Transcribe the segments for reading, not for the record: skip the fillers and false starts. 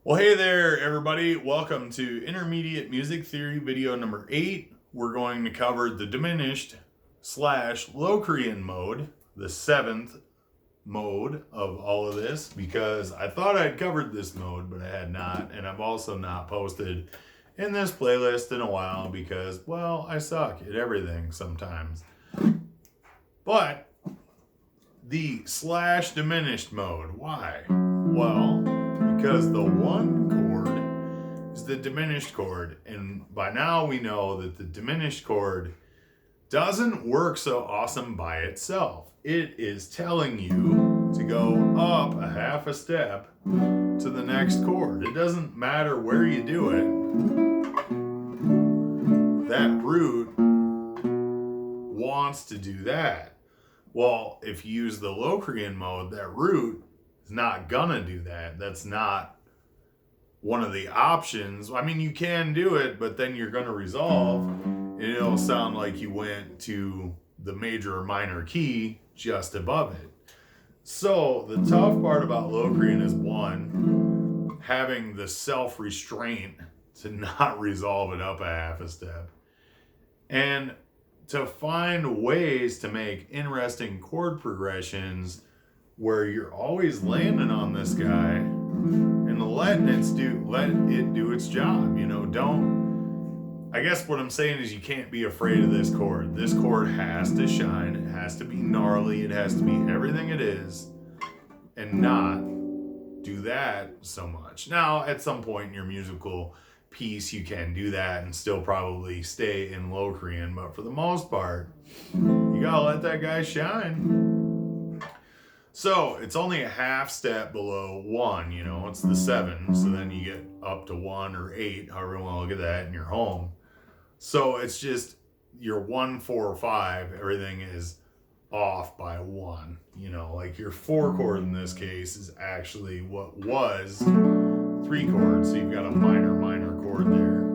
Well, hey there, everybody. Welcome to Intermediate Music Theory video number 8. We're going to cover the diminished / Locrian mode, the 7th mode of all of this, because I thought I'd covered this mode, but I had not, and I've also not posted in this playlist in a while because, well, I suck at everything sometimes. But the / diminished mode, why? Well, because the 1 chord is the diminished chord, and by now we know that the diminished chord doesn't work so awesome by itself. It is telling you to go up a half a step to the next chord. It doesn't matter where you do it. That root wants to do that. Well, if you use the Locrian mode, that root is not gonna do that. That's not one of the options. I mean, you can do it, but then you're gonna resolve, and it'll sound like you went to the major or minor key just above it. So the tough part about Locrian is, one, having the self-restraint to not resolve it up a half a step, and to find ways to make interesting chord progressions where you're always landing on this guy and let it do its job. I guess what I'm saying is you can't be afraid of this chord. This chord has to shine, it has to be gnarly, it has to be everything it is, and not do that so much. Now, at some point in your musical piece, you can do that and still probably stay in Locrian, but for the most part, you gotta let that guy shine. So it's only a half step below 1, it's the 7, so then you get up to 1 or 8, however you want to look at that, and you're home. So it's just your 1, 4, 5, everything is off by 1. Like your 4 chord in this case is actually what was 3 chords, so you've got a minor chord there.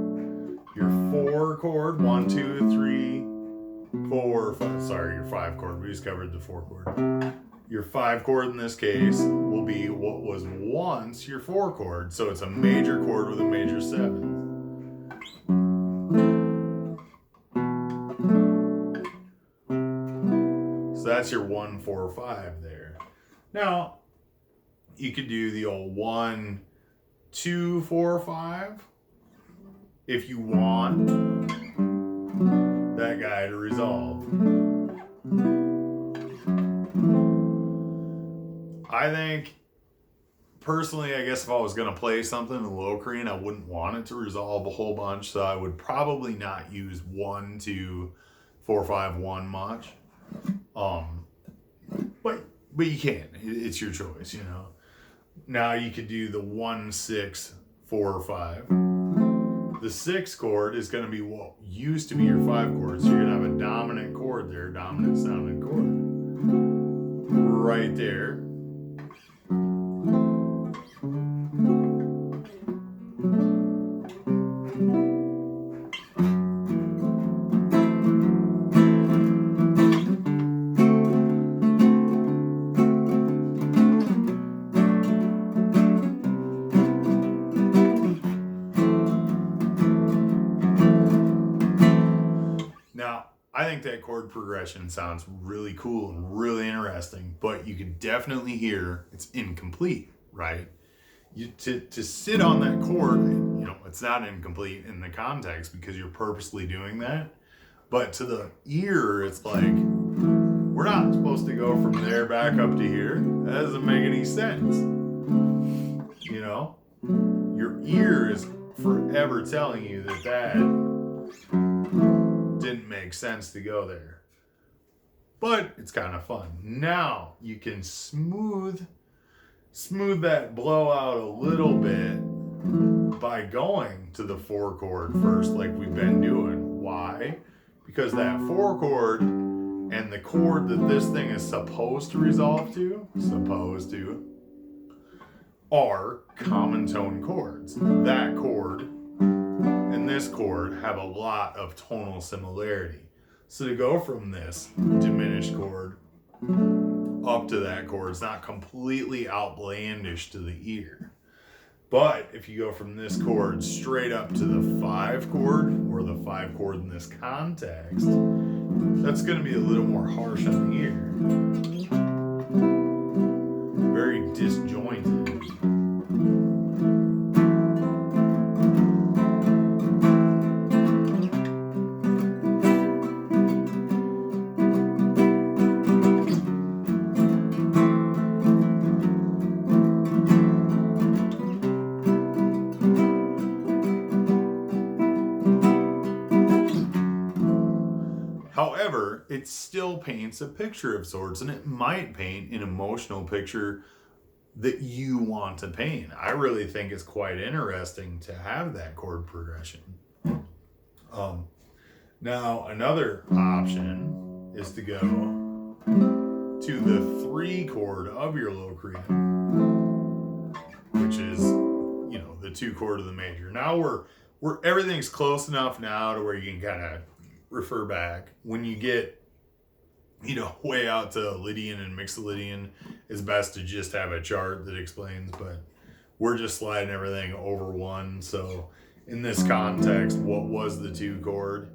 Your 4 chord, 1, 2, 3, 4, 5, sorry, your 5 chord, we just covered the 4 chord. Your 5 chord in this case will be what was once your 4 chord, so it's a major chord with a major 7th. So that's your 1, 4, 5 there. Now, you could do the old 1, 2, 4, 5 if you want that guy to resolve. I think, personally, I guess if I was going to play something in Locrian, I wouldn't want it to resolve a whole bunch, so I would probably not use 1, 2, 4, 5, 1 much. But you can. It's your choice, Now you could do the 1, 6, 4, 5. The 6 chord is going to be what used to be your 5 chord, so you're going to have a dominant chord there, dominant sounding chord. Right there. Now, I think that chord progression sounds really cool and really interesting, but you can definitely hear it's incomplete, right? To sit on that chord, it's not incomplete in the context because you're purposely doing that. But to the ear, it's like, we're not supposed to go from there back up to here. That doesn't make any sense. Your ear is forever telling you that didn't make sense to go there. But it's kind of fun. Now you can smooth that blowout a little bit by going to the 4 chord first, like we've been doing. Why? Because that 4 chord and the chord that this thing is supposed to resolve to, are common tone chords. That chord and this chord have a lot of tonal similarity. So to go from this diminished chord up to that chord is not completely outlandish to the ear. But if you go from this chord straight up to the 5 chord, or the 5 chord in this context, that's going to be a little more harsh on the ear. Very disjointed. However, it still paints a picture of sorts, and it might paint an emotional picture that you want to paint. I really think it's quite interesting to have that chord progression. Now, another option is to go to the 3 chord of your Locrian, which is, you know, the 2 chord of the major. Now we're everything's close enough now to where you can kind of refer back. When you get, you know, way out to Lydian and Mixolydian, it's best to just have a chart that explains, but we're just sliding everything over one. So in this context, what was the 2 chord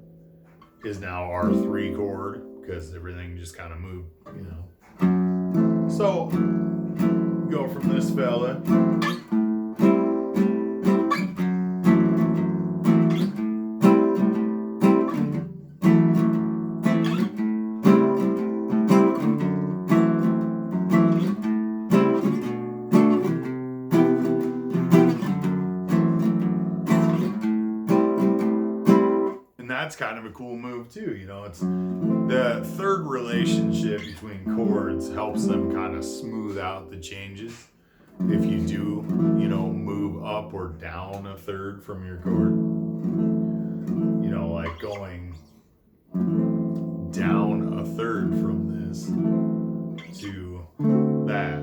is now our 3 chord, because everything just kind of moved, you know. So go from this fella. That's kind of a cool move too, you know. It's the third relationship between chords helps them kind of smooth out the changes. If you do, you know, move up or down a third from your chord, you know, like going down a third from this to that,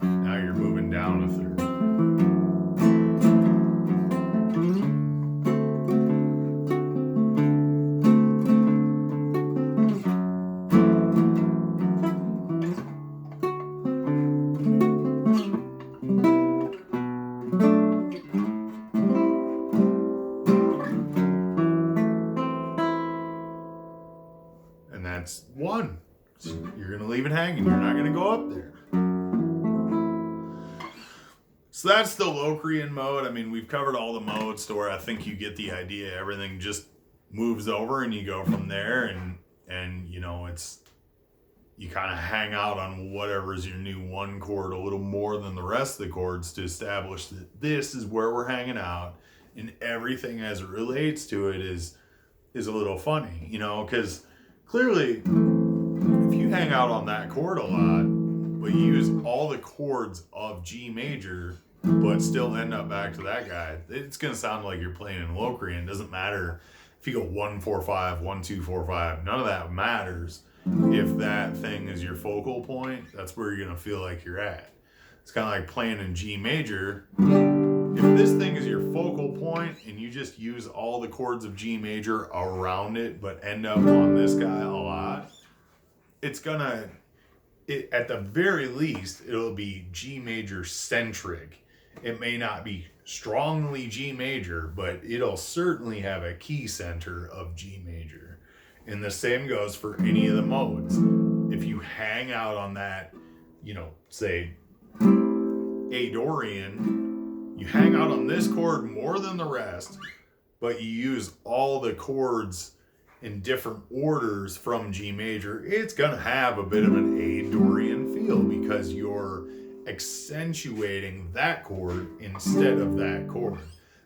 now you're moving down a third. And that's 1. You're going to leave it hanging. You're not going to go up there. So that's the Locrian mode. I mean, we've covered all the modes to where I think you get the idea. Everything just moves over and you go from there. And you know, you kind of hang out on whatever's your new 1 chord a little more than the rest of the chords to establish that this is where we're hanging out. And everything as it relates to it is a little funny, you know, because clearly, if you hang out on that chord a lot, but you use all the chords of G major, but still end up back to that guy, it's going to sound like you're playing in Locrian. It doesn't matter if you go 1, 4, 5, 1, 2, 4, 5. None of that matters. If that thing is your focal point, that's where you're going to feel like you're at. It's kind of like playing in G major. If this thing is your focal point and you just use all the chords of G major around it, but end up on this guy a lot, it's gonna, at the very least, it'll be G major centric. It may not be strongly G major, but it'll certainly have a key center of G major. And the same goes for any of the modes. If you hang out on that, you know, say A Dorian, you hang out on this chord more than the rest, but you use all the chords in different orders from G major, it's going to have a bit of an A Dorian feel because you're accentuating that chord instead of that chord.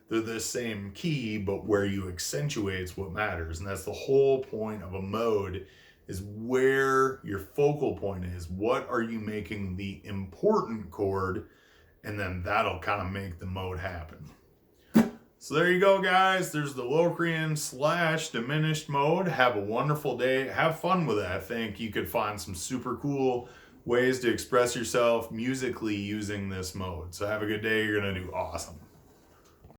They're the same key, but where you accentuate's what matters. And that's the whole point of a mode, is where your focal point is. What are you making the important chord? And then that'll kind of make the mode happen. So there you go, guys. There's the Locrian / diminished mode. Have a wonderful day. Have fun with it. I think you could find some super cool ways to express yourself musically using this mode. So have a good day. You're going to do awesome.